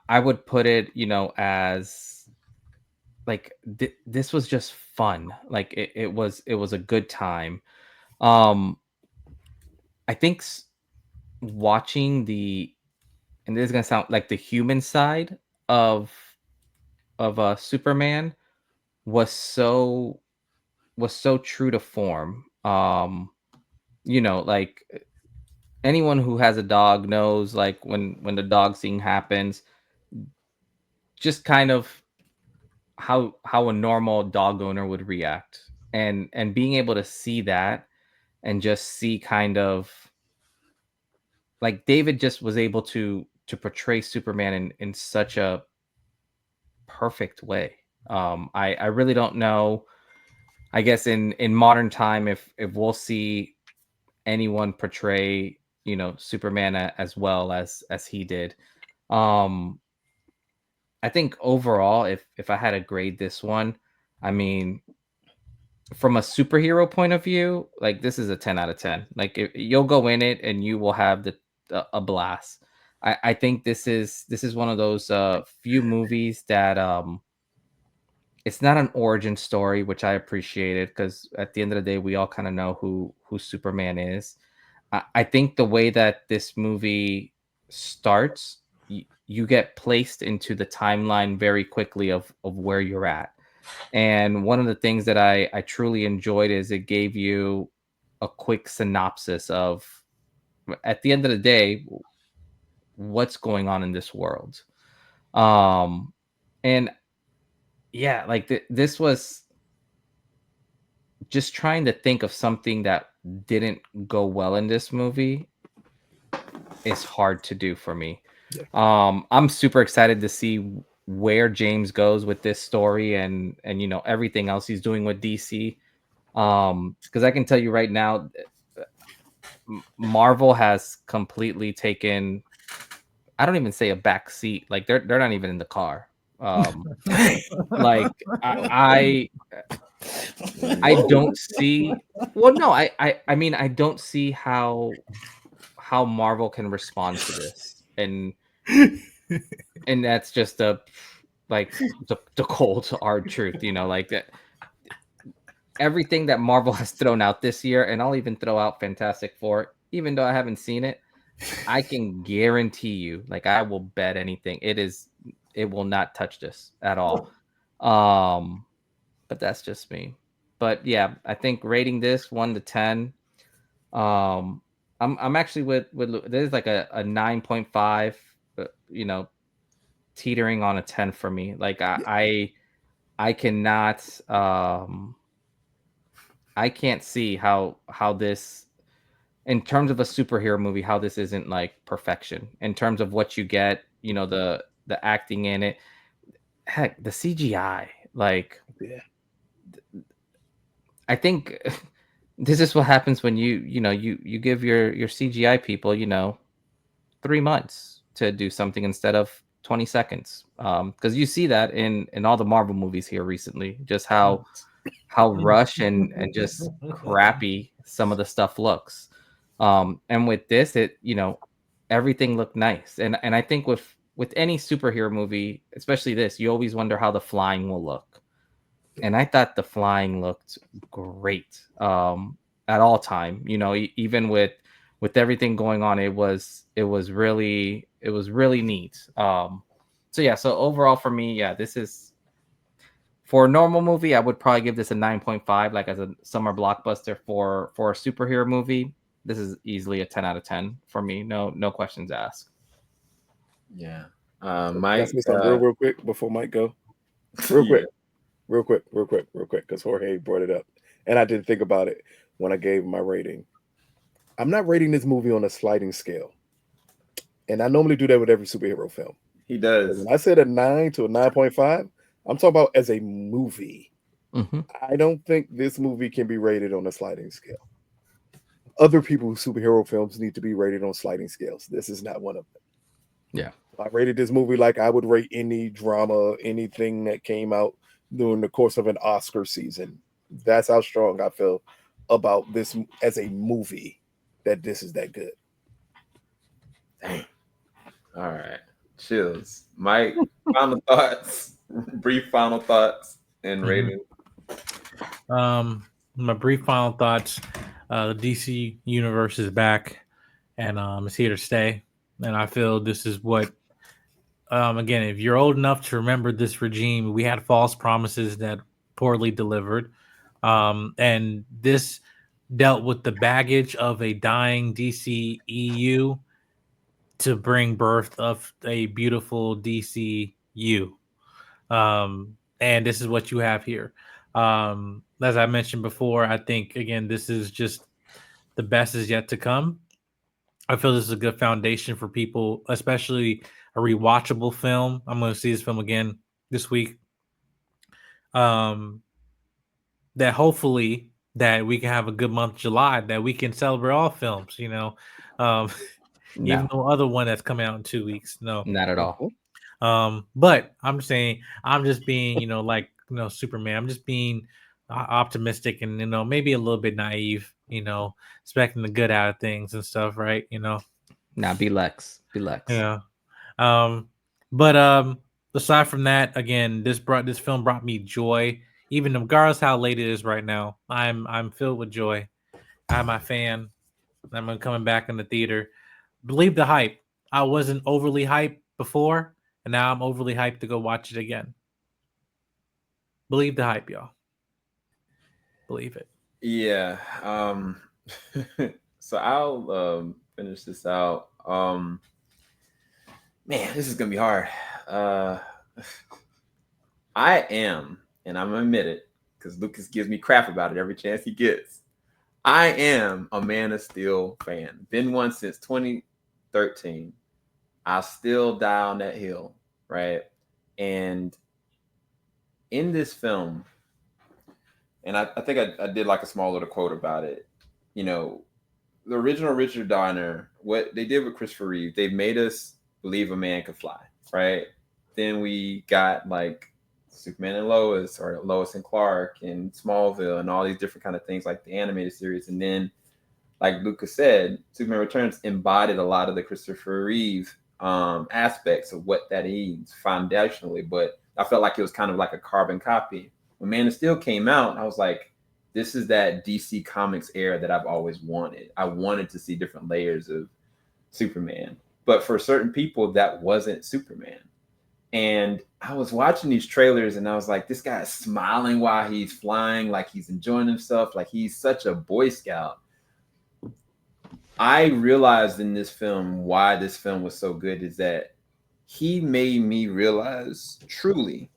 I would put it, as like this was just fun. Like it was a good time. I think watching and this is gonna sound like the human side of Superman was so true to form. Like anyone who has a dog knows, like when the dog scene happens, just kind of how a normal dog owner would react, and being able to see that and just see kind of like David just was able to portray Superman in such a perfect way. I really don't know. I guess in modern time, if we'll see anyone portray, Superman as well as he did. I think overall, if I had to grade this one, I mean, from a superhero point of view, like this is a 10 out of 10. Like you'll go in it and you will have a blast. I think this is one of those few movies that it's not an origin story, which I appreciated because at the end of the day, we all kind of know who Superman is. I think the way that this movie starts, you get placed into the timeline very quickly of where you're at. And one of the things that I truly enjoyed is it gave you a quick synopsis of, at the end of the day, what's going on in this world. And yeah, like this was just trying to think of something that didn't go well in this movie is hard to do for me. Yeah. I'm super excited to see where James goes with this story and everything else he's doing with DC. Because I can tell you right now, Marvel has completely taken, I don't even say a back seat. Like they're not even in the car. Like I don't see. Well, no, I mean I don't see how Marvel can respond to this, and that's just the cold hard truth, like that. Everything that Marvel has thrown out this year, and I'll even throw out Fantastic Four, even though I haven't seen it, I can guarantee you, like I will bet anything, it will not touch this at all. But that's just me. But yeah, I think rating this 1 to 10. I'm actually with there's like a 9.5, teetering on a 10 for me. Like I cannot I can't see how this, in terms of a superhero movie, how this isn't like perfection in terms of what you get, the acting in it, heck, the CGI, like yeah. I think this is what happens when you give your CGI people 3 months to do something instead of 20 seconds, because you see that in all the Marvel movies here recently, just how rush and just crappy some of the stuff looks. And with this, it everything looked nice, and I think with any superhero movie, especially this, you always wonder how the flying will look. And I thought the flying looked great at all time. Even with everything going on, it was really neat. So yeah, so overall for me, yeah, this is, for a normal movie, I would probably give this a 9.5, like as a summer blockbuster. For a superhero movie, this is easily a 10 out of 10 for me. No questions asked. Yeah. Mike, can I say something real quick before Mike go? Real quick, because Jorge brought it up, and I didn't think about it when I gave my rating. I'm not rating this movie on a sliding scale, and I normally do that with every superhero film. He does. When I said a 9 to a 9.5, I'm talking about as a movie. Mm-hmm. I don't think this movie can be rated on a sliding scale. Other people's superhero films need to be rated on sliding scales. This is not one of them. Yeah. I rated this movie like I would rate any drama, anything that came out during the course of an Oscar season. That's how strong I feel about this as a movie, that this is that good. Dang. All right. Chills. Mike, final thoughts, brief final thoughts and rating. My brief final thoughts, the DC universe is back and it's here to stay. And I feel this is what, again, if you're old enough to remember this regime, we had false promises that poorly delivered. And this dealt with the baggage of a dying DC EU to bring birth of a beautiful DCU. And this is what you have here. As I mentioned before, I think, again, this is just the best is yet to come. I feel this is a good foundation for people, especially a rewatchable film. I'm going to see this film again this week. that hopefully that we can have a good month July, that we can celebrate all films, um, even No, though other one that's coming out in 2 weeks. No. not at all. But I'm saying I'm just being, Superman. I'm just being optimistic and maybe a little bit naive, expecting the good out of things and stuff, right? Now be Lex. Be Lex. Yeah. But aside from that, again, this film brought me joy. Even regardless how late it is right now, I'm filled with joy. I'm a fan. I'm coming back in the theater. Believe the hype. I wasn't overly hyped before, and now I'm overly hyped to go watch it again. Believe the hype, y'all. Believe it. Yeah. So I'll finish this out. Man, this is gonna be hard. I am, and I'm gonna admit it, because Lucas gives me crap about it every chance he gets. I am a Man of Steel fan. Been one since 2013. I still die on that hill, right? And in this film, and I think I did like a small little quote about it. The original Richard Donner, what they did with Christopher Reeve, they made us believe a man could fly, right? Then we got like Superman and Lois, or Lois and Clark, and Smallville, and all these different kind of things like the animated series. And then, like Lucas said, Superman Returns embodied a lot of the Christopher Reeve aspects of what that means foundationally, but I felt like it was kind of like a carbon copy. When Man of Steel came out, I was like, this is that DC Comics era that I've always wanted. I wanted to see different layers of Superman. But for certain people, that wasn't Superman. And I was watching these trailers and I was like, this guy is smiling while he's flying, like he's enjoying himself, like he's such a Boy Scout. I realized in this film why this film was so good is that he made me realize truly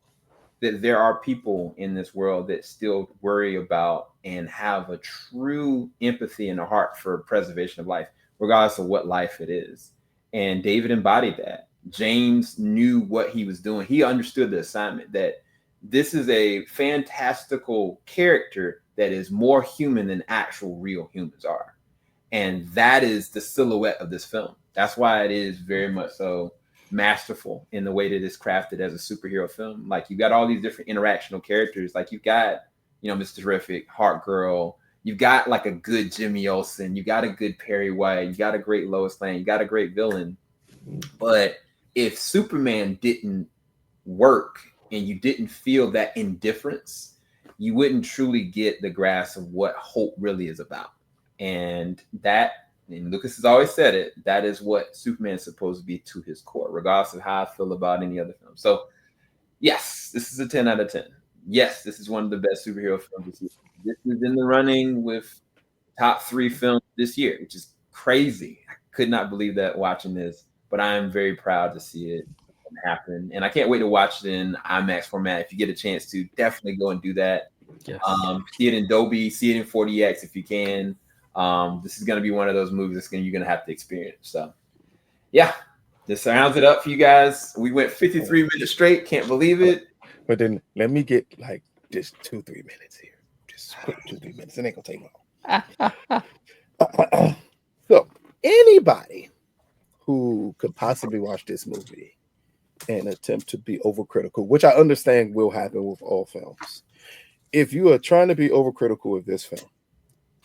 that there are people in this world that still worry about and have a true empathy and a heart for preservation of life, regardless of what life it is. And David embodied that. James knew what he was doing. He understood the assignment, that this is a fantastical character that is more human than actual real humans are. And that is the silhouette of this film. That's why it is very much so masterful in the way that it's crafted as a superhero film. Like, you got all these different interactional characters. Like, you've got, Mr. Terrific, Heart Girl. You've got like a good Jimmy Olsen. You got a good Perry White. You got a great Lois Lane. You got a great villain. But if Superman didn't work and you didn't feel that indifference, you wouldn't truly get the grasp of what Hoult really is about. And Lucas has always said it, that is what Superman is supposed to be to his core, regardless of how I feel about any other film. So, yes, this is a 10 out of 10. Yes, this is one of the best superhero films this year. This is in the running with top 3 films this year, which is crazy. I could not believe that watching this, but I am very proud to see it happen. And I can't wait to watch it in IMAX format. If you get a chance to, definitely go and do that. Yes. See it in Dolby, see it in 40X if you can. This is going to be one of those movies you're going to have to experience. So, yeah, this rounds it up for you guys. We went 53 minutes straight. Can't believe it. But then let me get like just 2-3 minutes here. Just quick 2-3 minutes. It ain't gonna take long. So, anybody who could possibly watch this movie and attempt to be overcritical, which I understand will happen with all films. If you are trying to be overcritical of this film,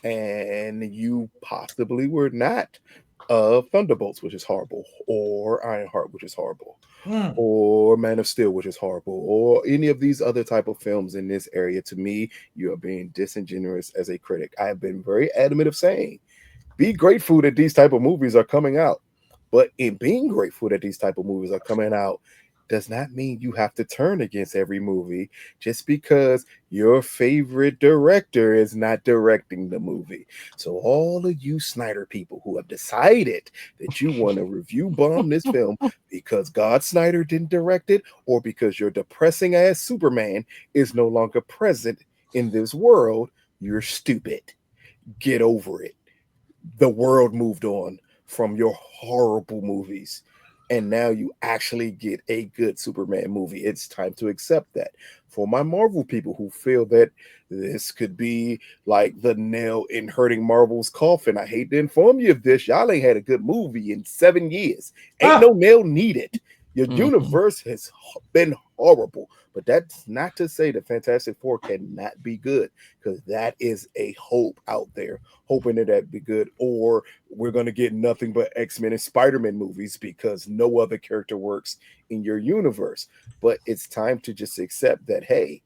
and you possibly were not Thunderbolts, which is horrible, or Ironheart, which is horrible, or Man of Steel, which is horrible, or any of these other type of films in this area, to me, you are being disingenuous as a critic. I have been very adamant of saying, be grateful that these type of movies are coming out. But in being grateful that these type of movies are coming out does not mean you have to turn against every movie just because your favorite director is not directing the movie. So all of you Snyder people who have decided that you want to review bomb this film because God Snyder didn't direct it, or because your depressing ass Superman is no longer present in this world, you're stupid. Get over it. The world moved on from your horrible movies, and now you actually get a good Superman movie. It's time to accept that. for my Marvel people who feel that this could be like the nail in hurting Marvel's coffin. I hate to inform you of this. Y'all ain't had a good movie in 7 years. Ain't no nail needed. Your universe has been horrible. But that's not to say that Fantastic Four cannot be good, because that is a hope out there, hoping that that'd be good. Or we're going to get nothing but X-Men and Spider-Man movies because no other character works in your universe. But it's time to just accept that, hey,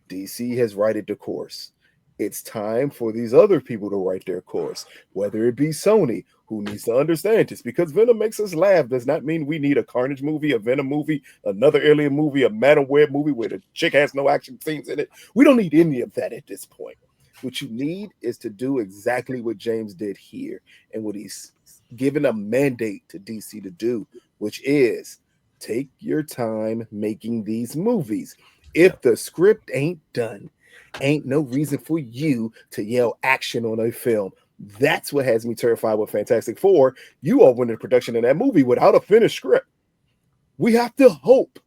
DC has righted the course. It's time for these other people to write their course, whether it be Sony, who needs to understand this. Because Venom makes us laugh does not mean we need a Carnage movie, a Venom movie, another Alien movie, a Madam Web movie where the chick has no action scenes in it. We don't need any of that at this point. What you need is to do exactly what James did here and what he's given a mandate to DC to do, which is take your time making these movies. If the script ain't done, ain't no reason for you to yell action on a film. That's what has me terrified with Fantastic Four. You all went into production in that movie without a finished script. We have to hope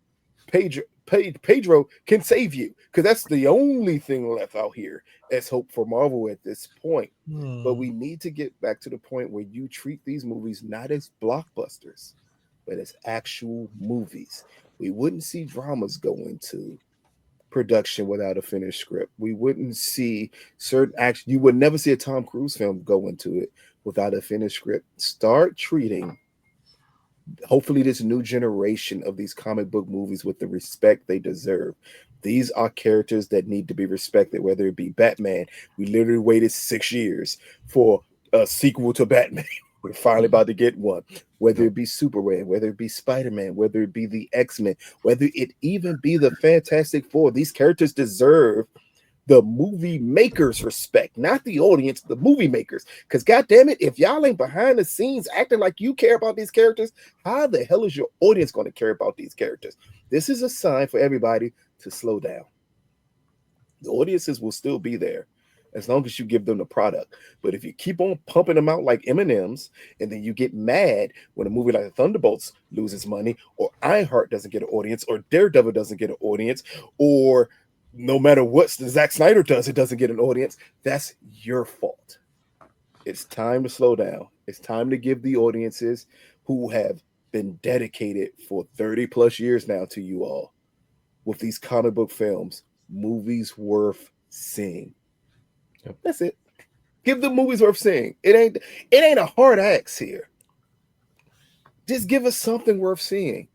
Pedro can save you, because that's the only thing left out here as hope for Marvel at this point. But we need to get back to the point where you treat these movies not as blockbusters, but as actual movies. We wouldn't see dramas go into production without a finished script. We wouldn't see certain action. You would never see a Tom Cruise film go into it without a finished script. Start treating, hopefully, this new generation of these comic book movies with the respect they deserve. These are characters that need to be respected, whether it be Batman. We literally waited 6 years for a sequel to Batman. We're finally about to get one. Whether it be Superman, whether it be Spider-Man, whether it be the X-Men, whether it even be the Fantastic Four, these characters deserve the movie makers' respect, not the audience, the movie makers. Because goddamn it, if y'all ain't behind the scenes acting like you care about these characters, how the hell is your audience going to care about these characters? This is a sign for everybody to slow down. The audiences will still be there as long as you give them the product. But if you keep on pumping them out like M&Ms, and then you get mad when a movie like the Thunderbolts loses money, or Ironheart doesn't get an audience, or Daredevil doesn't get an audience, or no matter what Zack Snyder does, it doesn't get an audience, that's your fault. It's time to slow down. It's time to give the audiences who have been dedicated for 30 plus years now to you all with these comic book films, movies worth seeing. Yep. That's it. Give the movies worth seeing. It ain't a hard axe here. Just give us something worth seeing.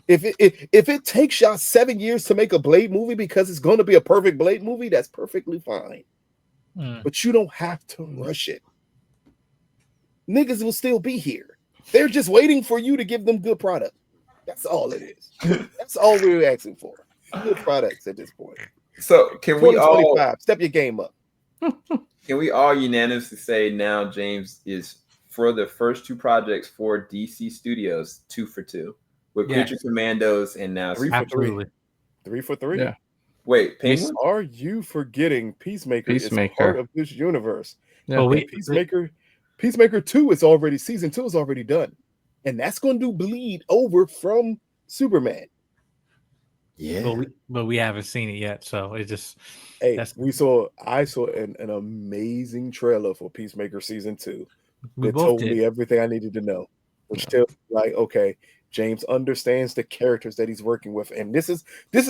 If it takes y'all 7 years to make a Blade movie because it's going to be a perfect Blade movie, that's perfectly fine. But you don't have to rush it. Niggas will still be here. They're just waiting for you to give them good product. That's all it is. That's all we're asking for. Good products at this point. So can we all step your game up? Can we all unanimously say now James is, for the first two projects for DC Studios, 2 for 2 with Creature Commandos and now 3 for 3. 3 for 3. Yeah. Wait, Penguin? Are you forgetting Peacemaker is part of this universe? Yeah. Well, Peacemaker 2 is already, season 2 is already done. And that's going to bleed over from Superman. Yeah. But we haven't seen it yet, so it just I saw an amazing trailer for Peacemaker season 2 that told me everything I needed to know. Which tells me, like, okay, James understands the characters that he's working with, and this is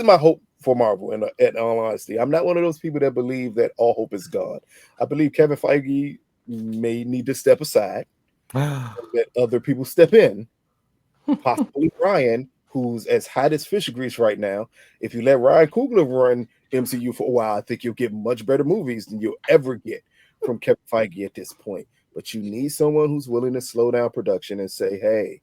my hope for Marvel. And in all honesty, I'm not one of those people that believe that all hope is gone. I believe Kevin Feige may need to step aside, and let other people step in, possibly Ryan, who's as hot as fish grease right now. If you let Ryan Coogler run MCU for a while, I think you'll get much better movies than you'll ever get from Kevin Feige at this point. But you need someone who's willing to slow down production and say, hey,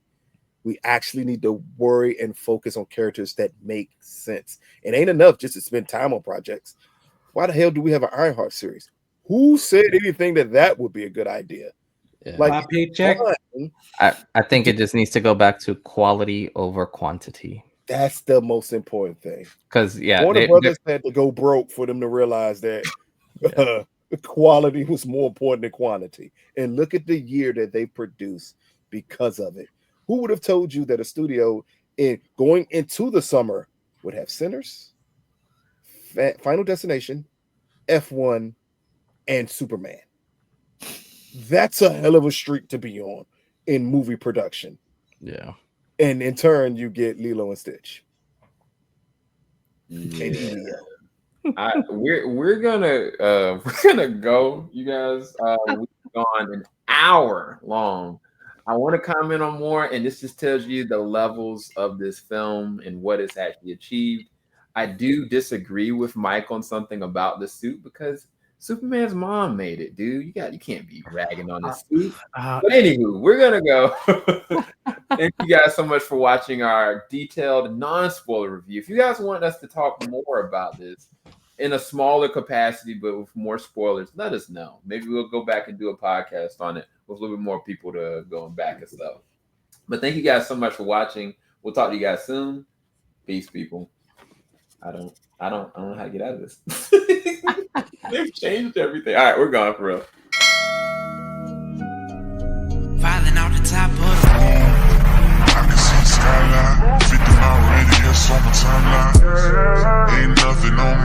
we actually need to worry and focus on characters that make sense. It ain't enough just to spend time on projects. Why the hell do we have an Ironheart series? Who said anything that would be a good idea? Yeah. Like, paycheck. I think it just needs to go back to quality over quantity. That's the most important thing. Because Warner Brothers had to go broke for them to realize that quality was more important than quantity. And look at the year that they produced because of it. Who would have told you that a studio going into the summer would have Sinners, Final Destination, F1, and Superman. That's a hell of a streak to be on in movie production. Yeah. And in turn, you get Lilo and Stitch. Yeah. And Elio. We're gonna go, you guys. We've gone an hour long. I want to comment on more, and this just tells you the levels of this film and what it's actually achieved. I do disagree with Mike on something about the suit because Superman's mom made it, dude. You can't be ragging on this suit. But anywho, we're gonna go. Thank you guys so much for watching our detailed non-spoiler review. If you guys want us to talk more about this in a smaller capacity, but with more spoilers, let us know. Maybe we'll go back and do a podcast on it with a little bit more people to go back and stuff. But thank you guys so much for watching. We'll talk to you guys soon. Peace, people. I don't know how to get out of this. They've changed everything. All right, we're gone for real. Filing out the top of the I can see the skyline, 50 mile radius on my timeline. Ain't nothing on my